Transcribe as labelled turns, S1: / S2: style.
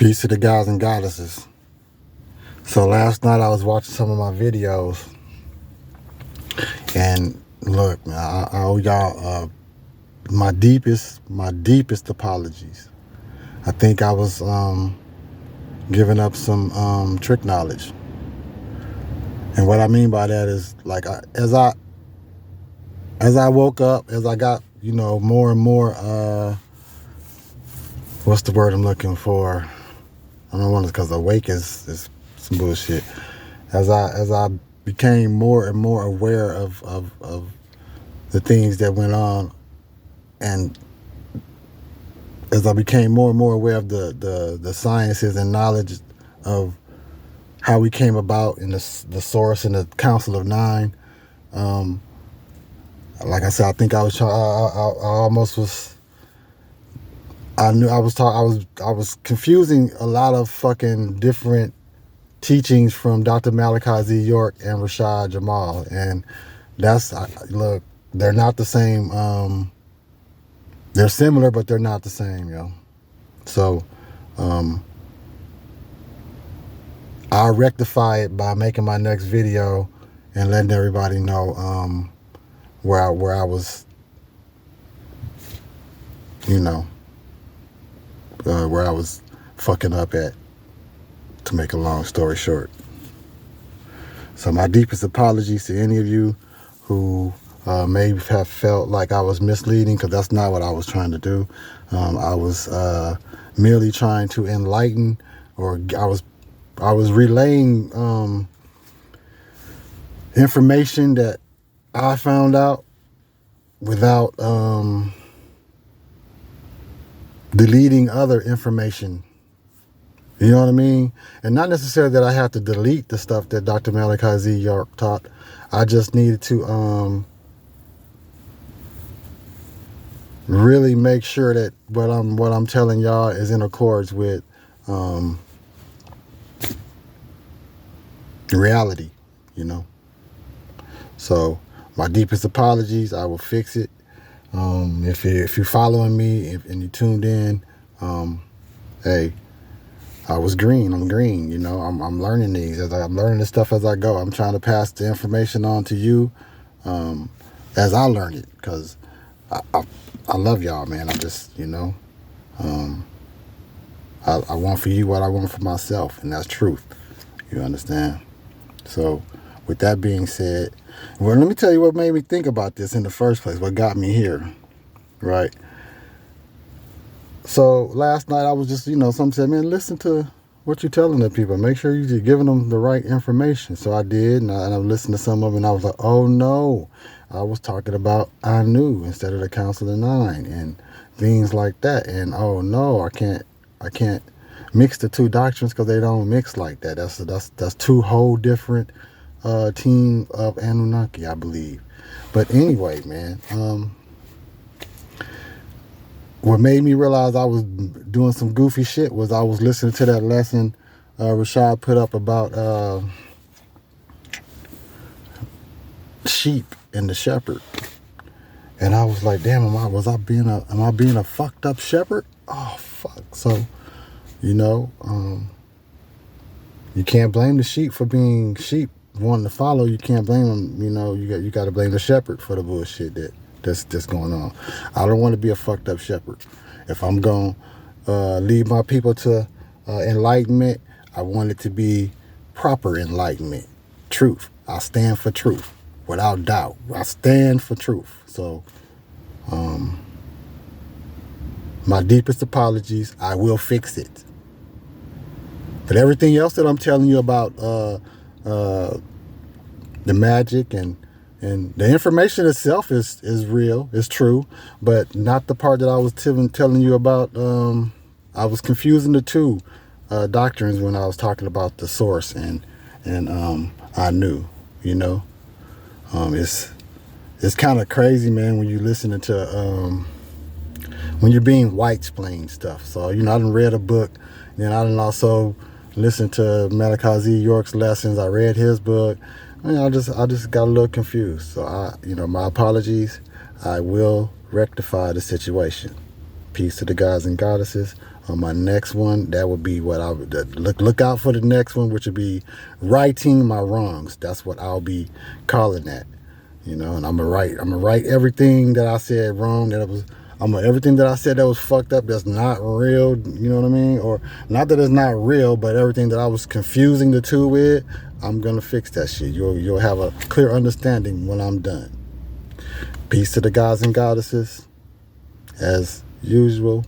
S1: Peace to the guys and goddesses. So last night I was watching some of my videos, and look, man, I owe y'all my deepest apologies. I think I was giving up some trick knowledge, and what I mean by that is like as I woke up, as I got more and more what's the word I'm looking for? I don't want to, because awake is some bullshit. As I became more and more aware of the things that went on, and as I became more and more aware of the sciences and knowledge of how we came about in the source and the Council of Nine, like I said, I think I was trying. I almost was. I knew I was confusing a lot of fucking different teachings from Dr. Malachi Z. York and Rashad Jamal, and look, they're not the same. They're similar, but they're not the same, yo. So, I'll rectify it by making my next video and letting everybody know where I was, where I was fucking up at, to make a long story short. So my deepest apologies to any of you who may have felt like I was misleading, because that's not what I was trying to do. I was merely trying to enlighten, or I was relaying information that I found out without deleting other information. You know what I mean? And not necessarily that I have to delete the stuff that Dr. Malachi Z. York taught. I just needed to really make sure that what I'm telling y'all is in accords with reality, So my deepest apologies. I will fix it. If you're following me and you tuned in, hey, I was green. I'm green. I'm learning these I'm learning this stuff as I go. I'm trying to pass the information on to you as I learn it, because I love y'all, man. I just I want for you what I want for myself, and that's truth. You understand? So with that being said, well, let me tell you what made me think about this in the first place, what got me here, right? So last night I was just, some said, man, listen to what you're telling the people. Make sure you're giving them the right information. So I did, and I listened to some of it, and I was like, oh no, I was talking about I knew instead of the Council of Nine and things like that. And oh no, I can't mix the two doctrines, because they don't mix like that. That's two whole different team of Anunnaki, I believe. But anyway, man, what made me realize I was doing some goofy shit was I was listening to that lesson Rashad put up about sheep and the shepherd, and I was like, damn, am I being a fucked up shepherd? Oh fuck. So you can't blame the sheep for being sheep, wanting to follow. You can't blame them. You got to blame the shepherd for the bullshit that's going on. I don't want to be a fucked up shepherd. If I'm going to lead my people to enlightenment, I want it to be proper enlightenment. Truth. I stand for truth without doubt. I stand for truth. So my deepest apologies. I will fix it. But everything else that I'm telling you about the magic and the information itself is real, is true, but not the part that I was telling you about. I was confusing the two doctrines when I was talking about the source and I knew, it's kind of crazy, man, when you're listening to when you're being white-splained stuff. So I done read a book, then I done also listened to Malachi Z. York's lessons. I read his book. I just got a little confused. So my apologies. I will rectify the situation. Peace to the guys and goddesses. on my next one, that would be what I would look out for. The next one, which would be righting my wrongs. That's what I'll be calling that. You know, and I'm gonna write everything that I said wrong. Everything that I said that was fucked up, that's not real. You know what I mean? Or not that it's not real, but everything that I was confusing the two with, I'm gonna fix that shit. You'll have a clear understanding when I'm done. Peace to the gods and goddesses, as usual.